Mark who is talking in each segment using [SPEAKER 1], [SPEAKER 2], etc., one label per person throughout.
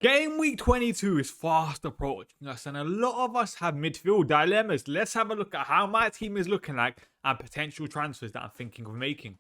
[SPEAKER 1] Game week 22 is fast approaching us, and a lot of us have midfield dilemmas. Let's have a look at how my team is looking like and potential transfers that I'm thinking of making.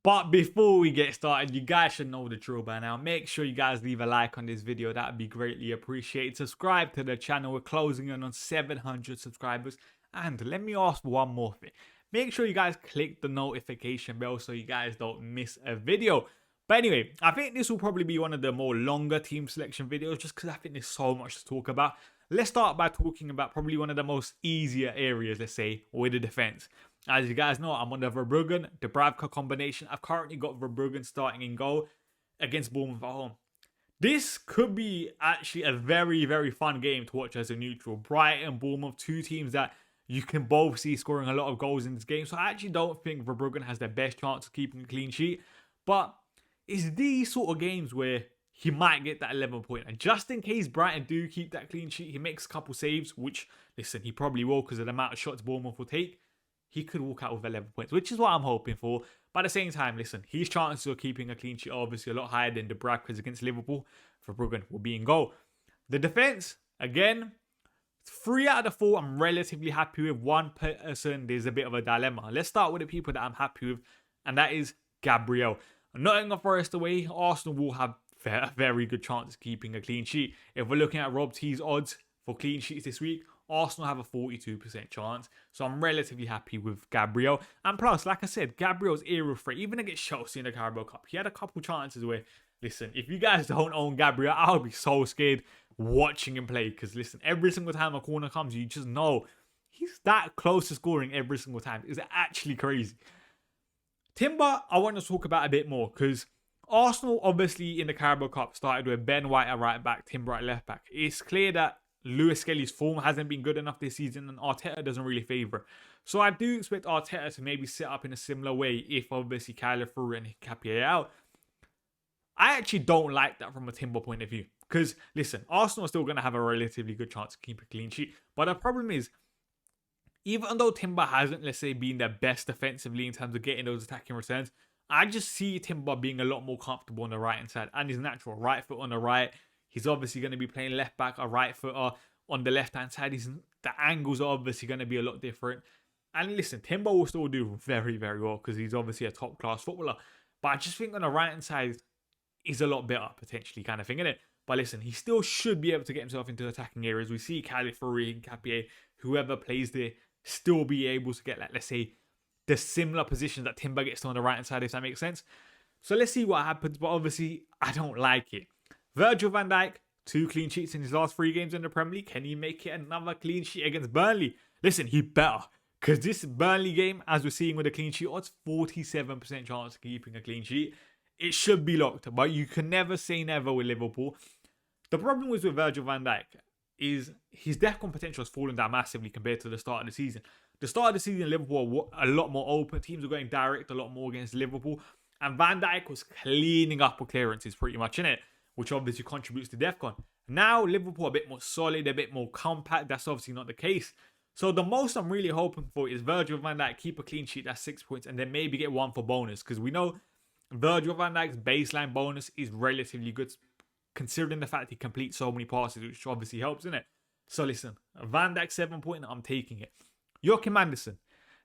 [SPEAKER 1] But before we get started, you guys should know the drill by now. Make sure you guys leave a like on this video. That would be greatly appreciated. Subscribe to the channel. We're closing in on 700 subscribers. And let me ask one more thing. Make sure you guys click the notification bell so you guys don't miss a video. But anyway, I think this will probably be one of the more longer team selection videos just because I think there's so much to talk about. Let's start by talking about probably one of the most easier areas, let's say, with the defense. As you guys know, I'm on the Verbruggen-Dubravka combination. I've currently got Verbruggen starting in goal against Bournemouth at home. This could be actually a very, very fun game to watch as a neutral. Brighton and Bournemouth, two teams that you can both see scoring a lot of goals in this game. So I actually don't think Verbruggen has the best chance of keeping a clean sheet. But it's these sort of games where he might get that 11 point. And just in case Brighton do keep that clean sheet, he makes a couple saves, which, listen, he probably will because of the amount of shots Bournemouth will take. He could walk out with 11 points, which is what I'm hoping for. But at the same time, listen, his chances of keeping a clean sheet are obviously a lot higher than Dubravka's against Liverpool. Verbruggen will be in goal. The defense, again, 3 out of the 4 I'm relatively happy with. One person, there's a bit of a dilemma. Let's start with the people that I'm happy with, and that is Gabriel. Nottingham Forest away, Arsenal will have a very good chance of keeping a clean sheet. If we're looking at Rob T's odds for clean sheets this week, Arsenal have a 42% chance. So I'm relatively happy with Gabriel. And plus, like I said, Gabriel's era free. Even against Chelsea in the Carabao Cup, he had a couple chances where, listen, if you guys don't own Gabriel, I'll be so scared watching him play. Because listen, every single time a corner comes, you just know he's that close to scoring every single time. It's actually crazy. Timber, I want to talk about a bit more because Arsenal, obviously, in the Carabao Cup started with Ben White at right back, Timber at left back. It's clear that Lewis Skelly's form hasn't been good enough this season and Arteta doesn't really favour. So I do expect Arteta to maybe set up in a similar way if obviously Kyler through and Capier out. I actually don't like that from a Timber point of view because, listen, Arsenal are still going to have a relatively good chance to keep a clean sheet. But the problem is, even though Timber hasn't, let's say, been the best defensively in terms of getting those attacking returns, I just see Timber being a lot more comfortable on the right-hand side. And his natural right foot on the right. He's obviously going to be playing left back, a right footer on the left-hand side. The angles are obviously going to be a lot different. And listen, Timber will still do very, very well because he's obviously a top-class footballer. But I just think on the right-hand side is a lot better, potentially, kind of thing, isn't it? But listen, he still should be able to get himself into attacking areas. We see Califury and Capier, whoever plays there, still be able to get, like, let's say, the similar positions that Timber gets on the right hand side, if that makes sense. So let's see what happens, but obviously I don't like it. Virgil van Dijk, 2 clean sheets in his last 3 games in the Premier League. Can he make it another clean sheet against Burnley? Listen, he better, because this Burnley game, as we're seeing with the clean sheet odds, 47% chance of keeping a clean sheet. It should be locked, but you can never say never with Liverpool. The problem with Virgil van Dijk is his DEFCON potential has fallen down massively compared to the start of the season. The start of the season, Liverpool were a lot more open. Teams were going direct a lot more against Liverpool. And Van Dijk was cleaning up with clearances pretty much in it, which obviously contributes to DEFCON. Now, Liverpool are a bit more solid, a bit more compact. That's obviously not the case. So the most I'm really hoping for is Virgil van Dijk keep a clean sheet, that's 6 points, and then maybe get 1 for bonus. Because we know Virgil van Dijk's baseline bonus is relatively good, considering the fact he completes so many passes, which obviously helps, innit? So listen, Van Dijk 7 point, I'm taking it. Joachim Andersen.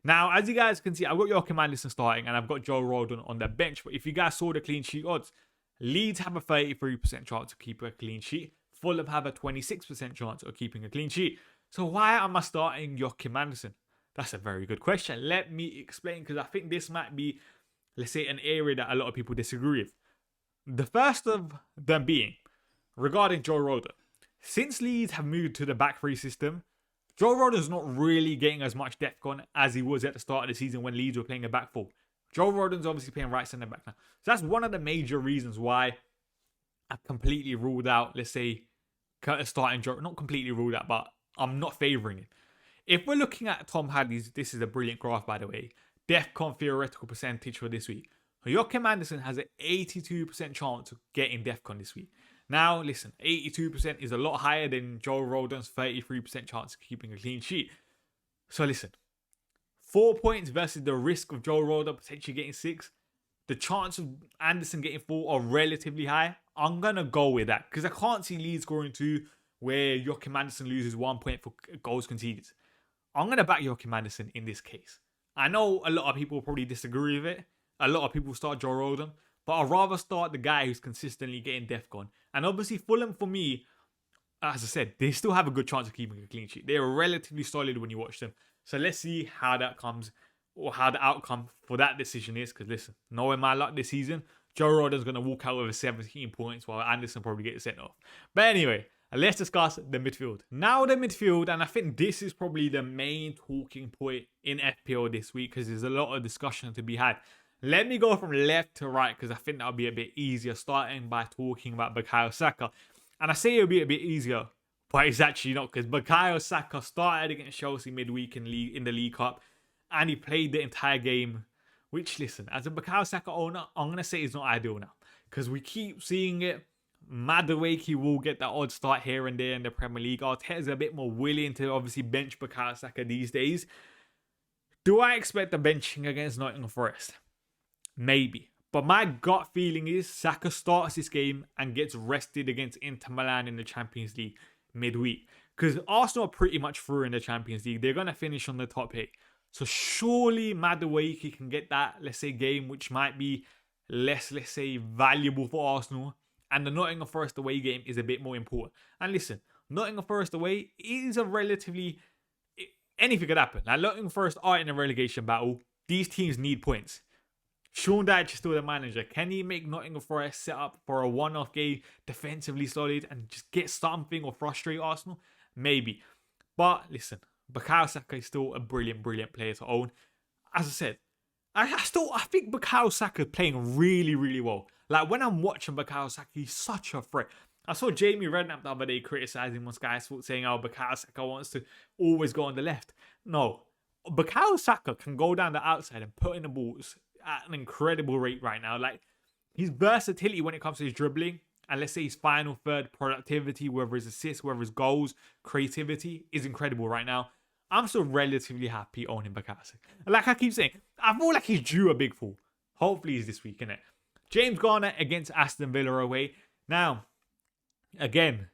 [SPEAKER 1] Now, as you guys can see, I've got Joachim Andersen starting and I've got Joe Rodon on the bench. But if you guys saw the clean sheet odds, Leeds have a 33% chance of keeping a clean sheet. Fulham have a 26% chance of keeping a clean sheet. So why am I starting Joachim Andersen? That's a very good question. Let me explain, because I think this might be, let's say, an area that a lot of people disagree with. The first of them being, regarding Joe Rodon. Since Leeds have moved to the back 3 system, Joe Rodon's not really getting as much DEFCON as he was at the start of the season when Leeds were playing a back 4. Joe Rodon's obviously playing right centre back now. So that's one of the major reasons why I've completely ruled out, let's say, starting Joe. Not completely ruled out, but I'm not favouring it. If we're looking at Tom Hadley's, this is a brilliant graph, by the way, DEFCON theoretical percentage for this week. Joachim Andersen has an 82% chance of getting DEFCON this week. Now, listen, 82% is a lot higher than Joe Rodon's 33% chance of keeping a clean sheet. So listen, 4 points versus the risk of Joe Rodon potentially getting 6. the chance of Anderson getting 4 are relatively high. I'm going to go with that because I can't see Leeds scoring 2 where Joachim Anderson loses 1 point for goals conceded. I'm going to back Joachim Anderson in this case. I know a lot of people will probably disagree with it. A lot of people start Joe Rodon. But I'd rather start the guy who's consistently getting DEFCON. And obviously Fulham, for me, as I said, they still have a good chance of keeping a clean sheet. They're relatively solid when you watch them. So let's see how that comes, or how the outcome for that decision is. Because listen, knowing my luck this season, Joe Rodon's going to walk out with 17 points while Anderson probably gets sent off. But anyway, let's discuss the midfield. Now the midfield, and I think this is probably the main talking point in FPL this week because there's a lot of discussion to be had. Let me go from left to right because I think that'll be a bit easier, starting by talking about Bukayo Saka. And I say it'll be a bit easier, but it's actually not, because Bukayo Saka started against Chelsea midweek in the League Cup and he played the entire game, which, listen, as a Bukayo Saka owner, I'm going to say it's not ideal now because we keep seeing it. Madueke will get that odd start here and there in the Premier League. Arteta's a bit more willing to obviously bench Bukayo Saka these days. Do I expect the benching against Nottingham Forest? Maybe. But my gut feeling is Saka starts this game and gets rested against Inter Milan in the Champions League midweek. Because Arsenal are pretty much through in the Champions League. They're going to finish on the top 8. So surely Madueke can get that, let's say, game which might be less, let's say, valuable for Arsenal. And the Nottingham Forest away game is a bit more important. And listen, Nottingham Forest away is a relatively... anything could happen. Like, Nottingham Forest are in a relegation battle. These teams need points. Sean Dyche is still the manager. Can he make Nottingham Forest set up for a one-off game, defensively solid, and just get something or frustrate Arsenal? Maybe. But listen, Bukayo Saka is still a brilliant, brilliant player to own. As I said, I think Bukayo Saka is playing really, really well. Like, when I'm watching Bukayo Saka, he's such a threat. I saw Jamie Redknapp the other day criticising on Sky Sports, saying, oh, Bukayo Saka wants to always go on the left. No. Bukayo Saka can go down the outside and put in the balls at an incredible rate right now. Like, his versatility when it comes to his dribbling, and let's say his final third productivity, whether it's assists, whether it's goals, creativity, is incredible right now. I'm still relatively happy owning Bukayo Saka. Like I keep saying, I feel like he's due a big fall. Hopefully he's this week, innit? James Garner against Aston Villa away. Now, again,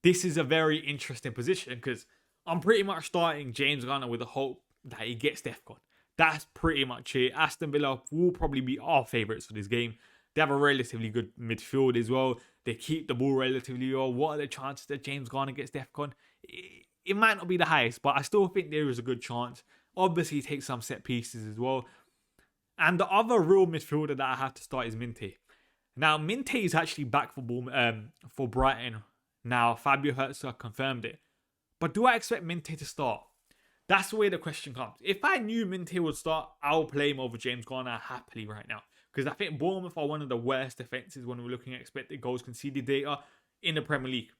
[SPEAKER 1] this is a very interesting position because I'm pretty much starting James Garner with the hope that he gets DEFCON. That's pretty much it. Aston Villa will probably be our favourites for this game. They have a relatively good midfield as well. They keep the ball relatively well. What are the chances that James Garner gets DEFCON? It might not be the highest, but I still think there is a good chance. Obviously, he takes some set pieces as well. And the other real midfielder that I have to start is Minte. Now, Minte is actually back for Brighton. Now, Fabio Herzog confirmed it. But do I expect Minte to start? That's where the question comes. If I knew Minte would start, I'll play him over James Garner happily right now. Because I think Bournemouth are one of the worst defences when we're looking at expected goals conceded data in the Premier League.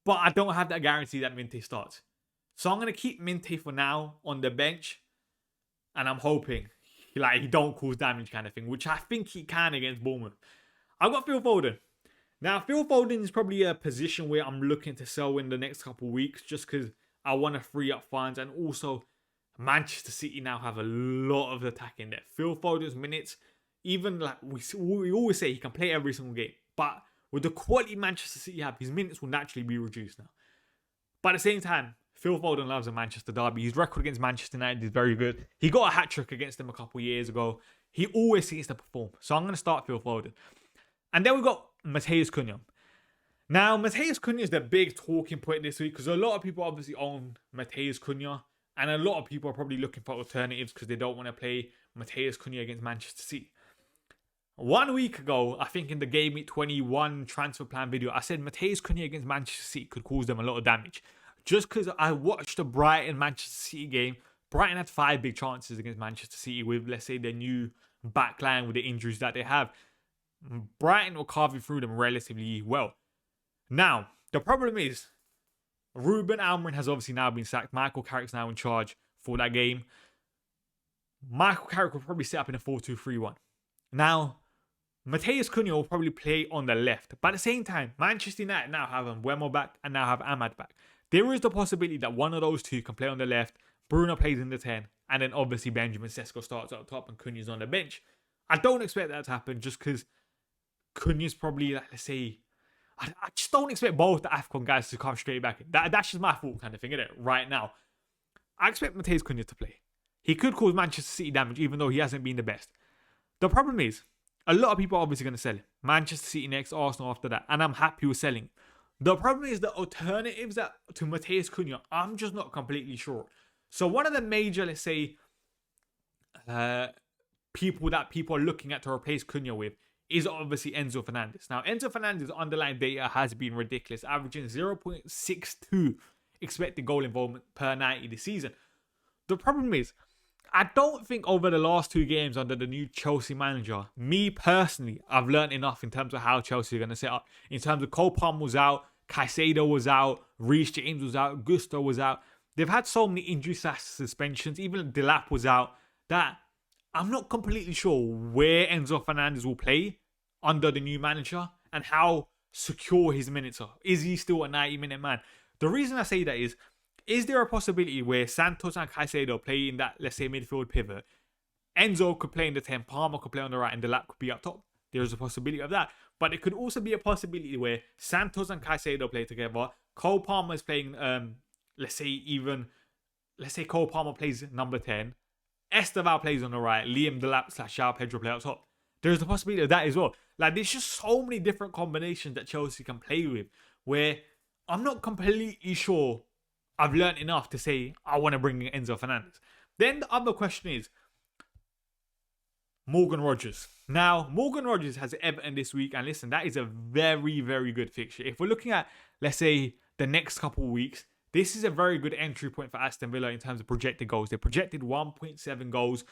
[SPEAKER 1] But I don't have that guarantee that Minte starts. So I'm going to keep Minte for now on the bench. And I'm hoping he don't cause damage kind of thing, which I think he can against Bournemouth. I've got Phil Foden. Now, Phil Foden is probably a position where I'm looking to sell in the next couple of weeks just because I want to free up funds, and also Manchester City now have a lot of attacking depth. Phil Foden's minutes, even like we always say, he can play every single game. But with the quality Manchester City have, his minutes will naturally be reduced now. But at the same time, Phil Foden loves a Manchester derby. His record against Manchester United is very good. He got a hat-trick against them a couple of years ago. He always seems to perform. So I'm going to start Phil Foden. And then we've got Matheus Cunha. Now, Matheus Cunha is the big talking point this week because a lot of people obviously own Matheus Cunha, and a lot of people are probably looking for alternatives because they don't want to play Matheus Cunha against Manchester City. 1 week ago, I think in the Gameweek 21 transfer plan video, I said Matheus Cunha against Manchester City could cause them a lot of damage. Just because I watched the Brighton-Manchester City game, Brighton had 5 big chances against Manchester City with, let's say, their new backline with the injuries that they have. Brighton were carving through them relatively well. Now, the problem is, Ruben Amorim has obviously now been sacked. Michael Carrick's now in charge for that game. Michael Carrick will probably set up in a 4-2-3-1. Now, Matheus Cunha will probably play on the left. But at the same time, Manchester United now have Mbeumo back and now have Ahmad back. There is the possibility that one of those two can play on the left. Bruno plays in the 10 and then obviously Benjamin Sesko starts up top and Cunha's on the bench. I don't expect that to happen just because Cunha's probably, like, let's say, I just don't expect both the AFCON guys to come straight back in. That's just my thought kind of thing, isn't it? Right now. I expect Matheus Cunha to play. He could cause Manchester City damage even though he hasn't been the best. The problem is, a lot of people are obviously going to sell him. Manchester City next, Arsenal after that. And I'm happy with selling. The problem is the alternatives to Matheus Cunha, I'm just not completely sure. So one of the major, let's say, people are looking at to replace Cunha with is obviously Enzo Fernandez. Now, Enzo Fernandez's underlying data has been ridiculous, averaging 0.62 expected goal involvement per 90 this season. The problem is, I don't think over the last 2 games under the new Chelsea manager, me personally, I've learned enough in terms of how Chelsea are going to set up. In terms of Cole Palmer was out, Caicedo was out, Reece James was out, Gusto was out. They've had so many injury suspensions, even Delap was out, that I'm not completely sure where Enzo Fernandez will play under the new manager and how secure his minutes are. Is he still a 90-minute man? The reason I say that is there a possibility where Santos and Caicedo play in that, let's say, midfield pivot? Enzo could play in the 10, Palmer could play on the right, and Delap could be up top. There's a possibility of that. But it could also be a possibility where Santos and Caicedo play together. Cole Palmer is playing, let's say Cole Palmer plays number 10. Esteval plays on the right. Liam Delap / João Pedro play up top. There's a possibility of that as well. Like, there's just so many different combinations that Chelsea can play with where I'm not completely sure I've learned enough to say I want to bring in Enzo Fernandez. Then the other question is Morgan Rogers. Now, Morgan Rogers has Everton this week, and listen, that is a very, very good fixture. If we're looking at, let's say, the next couple of weeks, this is a very good entry point for Aston Villa in terms of projected goals. They projected 1.7 goals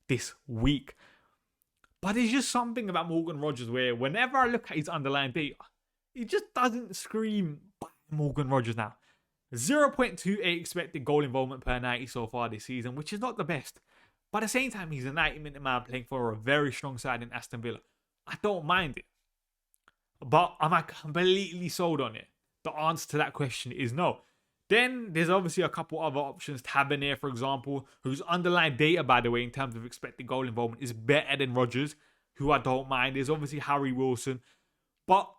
[SPEAKER 1] this week. But there's just something about Morgan Rogers where whenever I look at his underlying data, it just doesn't scream Morgan Rogers now. 0.28 expected goal involvement per 90 so far this season, which is not the best. But at the same time, he's a 90-minute man playing for a very strong side in Aston Villa. I don't mind it. But am I completely sold on it? The answer to that question is no. Then there's obviously a couple other options. Tavernier, for example, whose underlying data, by the way, in terms of expected goal involvement is better than Rogers, who I don't mind. There's obviously Harry Wilson. But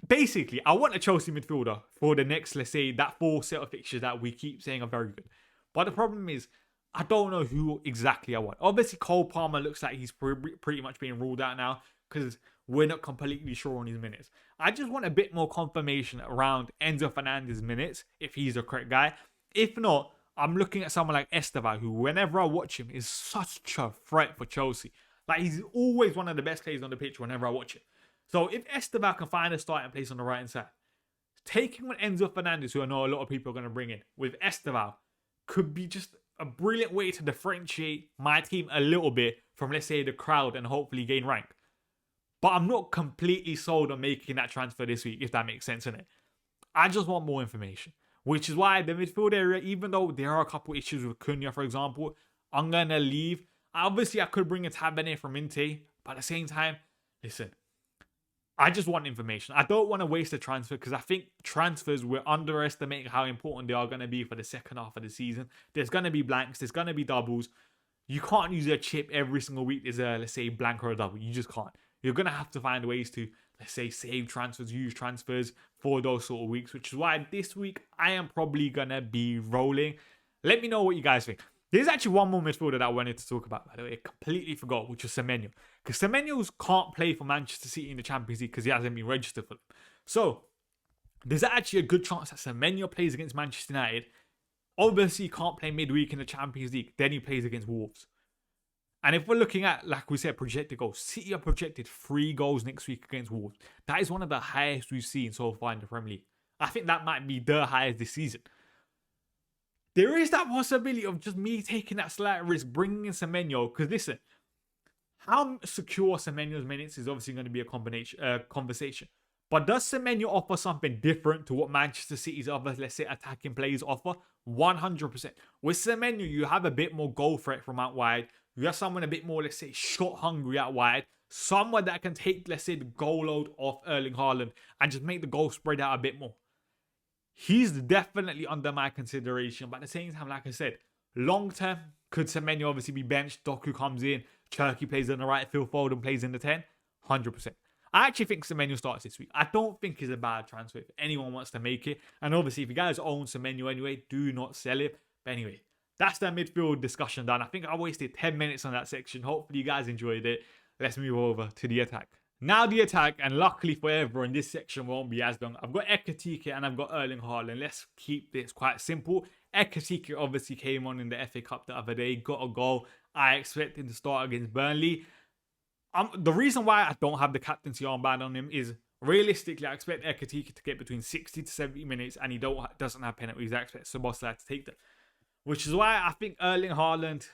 [SPEAKER 1] basically, I want a Chelsea midfielder for the next, let's say, that 4 set of fixtures that we keep saying are very good. But the problem is, I don't know who exactly I want. Obviously, Cole Palmer looks like he's pretty much being ruled out now because we're not completely sure on his minutes. I just want a bit more confirmation around Enzo Fernandez's minutes, if he's the correct guy. If not, I'm looking at someone like Esteval, who whenever I watch him is such a threat for Chelsea. Like, he's always one of the best players on the pitch whenever I watch him. So if Esteval can find a starting place on the right hand side, taking on Enzo Fernandez, who I know a lot of people are going to bring in, with Esteval, could be just a brilliant way to differentiate my team a little bit from, let's say, the crowd and hopefully gain rank. But I'm not completely sold on making that transfer this week, if that makes sense, innit? I just want more information. Which is why the midfield area, even though there are a couple issues with Cunha, for example, I'm going to leave. Obviously, I could bring a Tavernier from Inter, but at the same time, listen, I just want information. I don't want to waste a transfer because I think transfers, we're underestimating how important they are going to be for the second half of the season. There's going to be blanks. There's going to be doubles. You can't use a chip every single week. There's a, let's say, blank or a double. You just can't. You're going to have to find ways to, let's say, save transfers, use transfers for those sort of weeks, which is why this week I am probably going to be rolling. Let me know what you guys think. There's actually one more midfielder that I wanted to talk about, by the way. I completely forgot, which was Semenyo. Because Semenyo can't play for Manchester City in the Champions League because he hasn't been registered for them. So, there's actually a good chance that Semenyo plays against Manchester United. Obviously, he can't play midweek in the Champions League. Then he plays against Wolves. And if we're looking at, like we said, projected goals, City are projected 3 goals next week against Wolves. That is one of the highest we've seen so far in the Premier League. I think that might be the highest this season. There is that possibility of just me taking that slight risk, bringing in Semenyo. Because listen, how secure Semenyo's minutes is obviously going to be a conversation. But does Semenyo offer something different to what Manchester City's other, let's say, attacking players offer? 100%. With Semenyo, you have a bit more goal threat from out wide. You have someone a bit more, let's say, shot hungry out wide. Someone that can take, let's say, the goal load off Erling Haaland and just make the goal spread out a bit more. He's definitely under my consideration. But at the same time, like I said, Long term, could Semenyo obviously be benched? Doku comes in, Turkey plays on the right, Phil Foden plays in the 10. 100%. I actually think Semenyo starts this week. I don't think it's a bad transfer if anyone wants to make it. And obviously, if you guys own Semenyo anyway, do not sell it. But anyway, that's the midfield discussion done. I think I wasted 10 minutes on that section. Hopefully, you guys enjoyed it. Let's move over to the attack. Now the attack, and luckily for everyone, this section won't be as long. I've got Ekatike and I've got Erling Haaland. Let's keep this quite simple. Ekatike obviously came on in the FA Cup the other day, got a goal. I expect him to start against Burnley. The reason why I don't have the captaincy armband on him is, realistically, I expect Ekatike to get between 60 to 70 minutes, and he doesn't have penalties. I expect Szoboszlai to take them. Which is why I think Erling Haaland,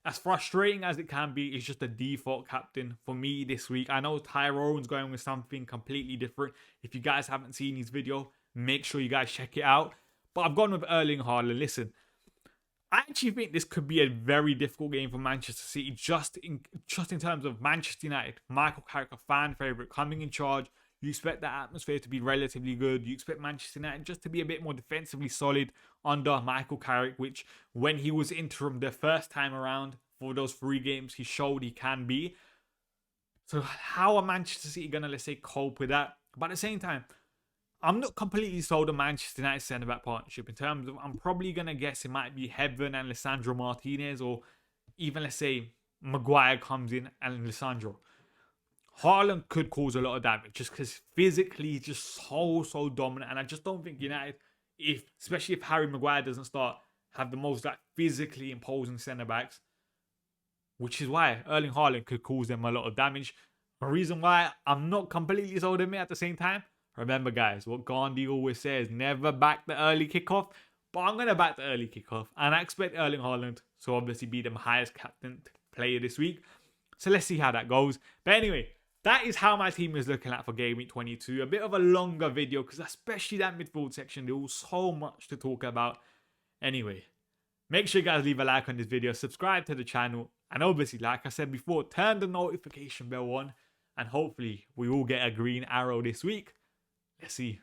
[SPEAKER 1] as frustrating as it can be, is just a default captain for me this week. I know Tyrone's going with something completely different. If you guys haven't seen his video, make sure you guys check it out. But I've gone with Erling Haaland. Listen, I actually think this could be a very difficult game for Manchester City, just in terms of Manchester United. Michael Carrick, a fan favourite, coming in charge. You expect the atmosphere to be relatively good. You expect Manchester United just to be a bit more defensively solid under Michael Carrick, which when he was interim the first time around for those 3 games, he showed he can be. So how are Manchester City going to, let's say, cope with that? But at the same time, I'm not completely sold on Manchester United centre-back partnership in terms of, I'm probably going to guess it might be Heaven and Lisandro Martinez, or even, let's say, Maguire comes in and Lisandro. Haaland could cause a lot of damage just because physically he's just so dominant. And I just don't think United, especially if Harry Maguire doesn't start, have the most physically imposing centre-backs. Which is why Erling Haaland could cause them a lot of damage. The reason why I'm not completely sold on it at the same time. Remember, guys, what Gandhi always says, never back the early kickoff. But I'm going to back the early kickoff. And I expect Erling Haaland to obviously be the highest captain player this week. So let's see how that goes. But anyway, that is how my team is looking at for Game Week 22. A bit of a longer video because especially that midfield section, there was so much to talk about. Anyway, make sure you guys leave a like on this video, subscribe to the channel, and obviously, like I said before, turn the notification bell on, and hopefully we will get a green arrow this week. Let's see.